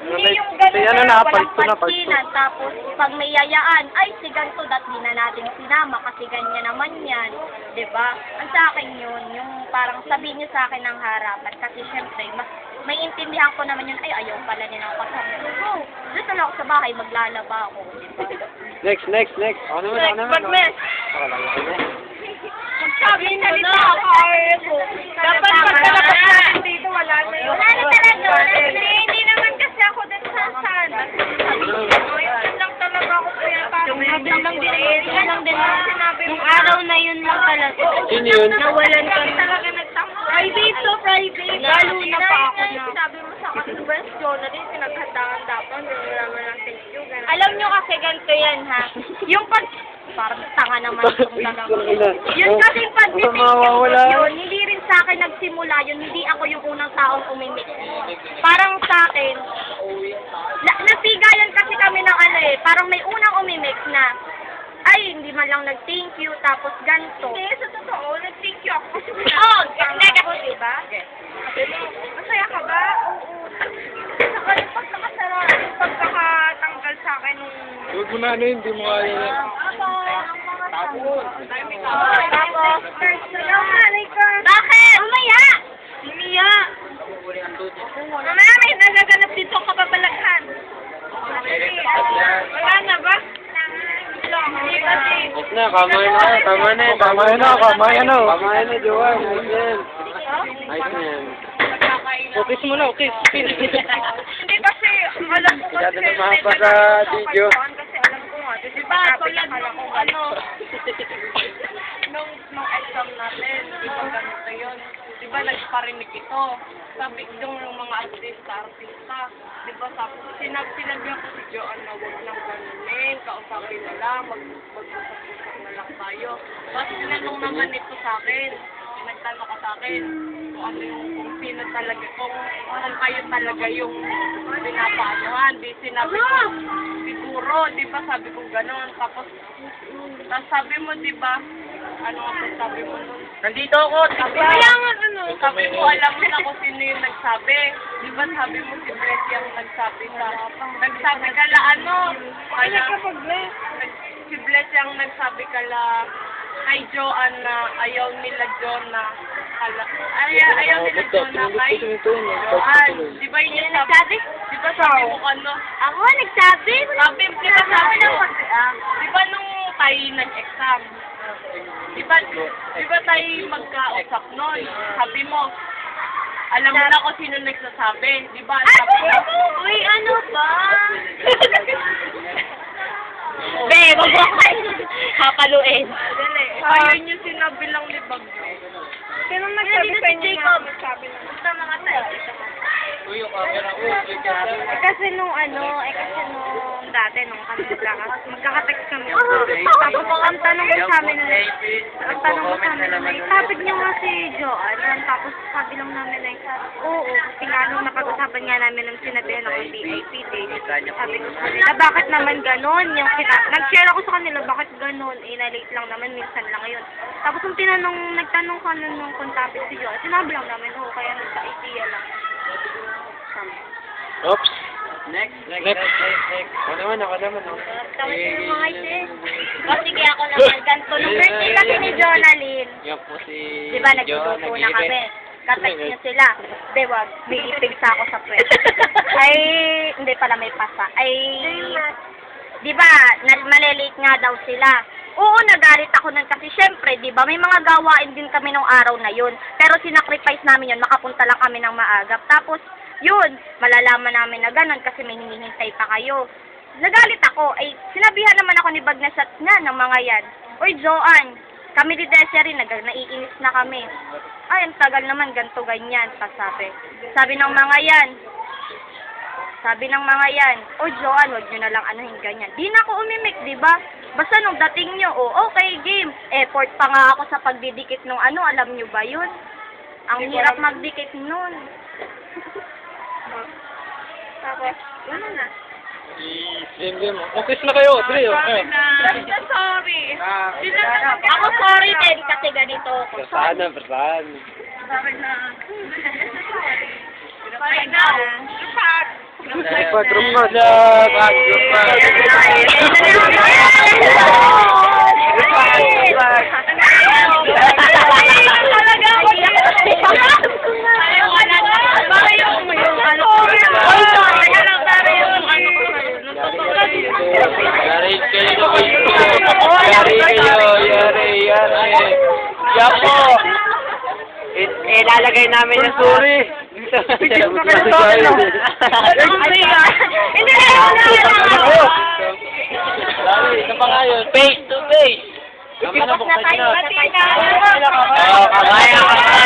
Hindi yung ganun ano na na, walang palto na, pansinan. Tapos pag may yayaan, ay si ganito, dat di na natin sinama kasi ganyan naman yan. 'Di ba? Ang sa akin yun, yung parang sabihin niyo sa akin ng harapan. Kasi syempre, mas may intindihan ko naman yun, ay ayaw pala niya ng kasama. So, doon na lang ako sa bahay, maglalaba ako. Diba? Next. Ako naman. Pag-mess. Magsabi mo na, ako. Dapat pagkalabas natin dito, wala na yun. Wala na talaga. Hindi naman kasi ako din sa sana. Lang talaga ako kaya parang lang din. Yung araw na yun lang talaga. Sino yun? Nawalan ka talaga nagtampo. Private. Lalo na pa ako na. Sabi mo sa akin, West Jonathan, pinaghandaan dapat. Wala mo lang thank you. Alam nyo kasi ganito yan ha. Yung pag... Parang tanga naman itong dalawa. Yun kasi pag-thank yun, hindi rin sa akin nagsimula yun. Hindi ako yung unang taong umimik. Parang sa akin, nagpigayan kasi kami ng ano eh. Parang may unang umimik na, ay, hindi man lang nag-thank you, tapos ganito. Hindi, sa totoo, nag-thank you ako. Oo, ako, diba? Masaya ka ba? Oo. Saka yung pagkakasara, yung pagkakatanggal sa akin nung... Huwag mo na hindi mo kaya na. Tapos. Bakit? Mamaya! Mia! Mamaya may nagaganap dito kababalaghan. Wala na ba? Hindi kasi. Kamay na, Joan. Ayos na yan. Kiss mo na, kiss. Hindi kasi, alam ko kasi. Masyado na mapaka-video. Kasi alam ko nga, diba, tulad nung ano, nung exam natin, diba ganito yun. Diba nagparinig ito. Sabi yung mga artista, diba sinabi ako si Joanne na huwag nang ganunin, kausapin na lang, mag-usap-usap na lang tayo. Tapos tinanong naman ito sa akin, nagtanong ka sa akin, kung sino talaga, kung kayo talaga yung pinapaanuhan. Di sinabi ko, siguro, di ba sabi ko gano'n. Tapos sabi mo, di ba, ano nga sabi mo nun? Nandito ako. Sabi mo, alam mo na kung sino yung nagsabi. Di ba sabi mo si Brett yung nagsabi kala ano, si Bless yung nagsabi kala, kay Joanne na ayaw nila John na ayaw nila John na kay Joanne. Di ba yun yung sabi? Di ba sabi mo ano? Ako nagsabi? Sabi mo, di ba nung tayo nag-exam? Di ba tayo magka-usap nun? Sabi mo, alam mo na kung sino nagsasabi. Di ba? Uy, ano ba? Be, wag mo kayo kapaluin. Ayun yung sinabi lang ni Bagyo. Sino nagsabi sa inyo na nagsabi lang? Basta mga tayo. Uy, yung camera ko. Kasi nung dati, nung kami nagkakas, magkakatext kami. Tapos ang tanong ko sa amin, topic niyo nga si Joanne. Tapos sabi lang namin na oo, kasi nga nung napag-usapan nga namin ng sinabihan ako VIP day. Sabi ko sa kanila, bakit naman ganon? Nag-share ako sa kanila, bakit ganon? Na-late lang naman, minsan lang yun. Tapos nung nagtanong ka nung kung topic si Joanne, sinabi lang namin, oo, kaya nagka-idea lang. Oops. Next. Ako naman. Tawag ko yung mga ite. O sige, ako naman. Ganto. Nung birthday kasi ni Jonalyn. Yan po si Diba, nagluluto na kami. Katext niyo sila. Di wag, may ipig sa ako sa puwet. Ay, hindi pala may pasa. Ay, di ba, malilate nga daw sila. Oo, nagalit ako nun kasi syempre, di ba, may mga gawain din kami nung araw na yun. Pero sinacrifice namin yun, makapunta lang kami ng maagap. Tapos, yun, malalaman namin na ganun kasi may hinihintay pa kayo. Nagalit ako, ay sinabihan naman ako ni Bagnesat nga ng mga yan. Uy, Joanne, kami ni Desiree, naiinis na kami. Ay, ang tagal naman, ganto ganyan, sabi ng mga yan, oh Joanne, wag nyo na lang anuhin ganyan. Di na ako umimik, di ba? Basta nung dating nyo, oh, okay, game. Effort pa nga ako sa pagdidikit nung alam nyo ba yun? Ang hirap magdikit nun. Tapos, ano na? Game. Kiss na kayo, Dre. Basta sorry. Ako sorry din kasi ganito ako. Persahan. Sorry na. Quadrum mo. Yari kayo. Yapo! Ilalagay namin yung sorry. Hindi Lari, isa pa nga yun. Face to face. na tayo. Kamaya ka.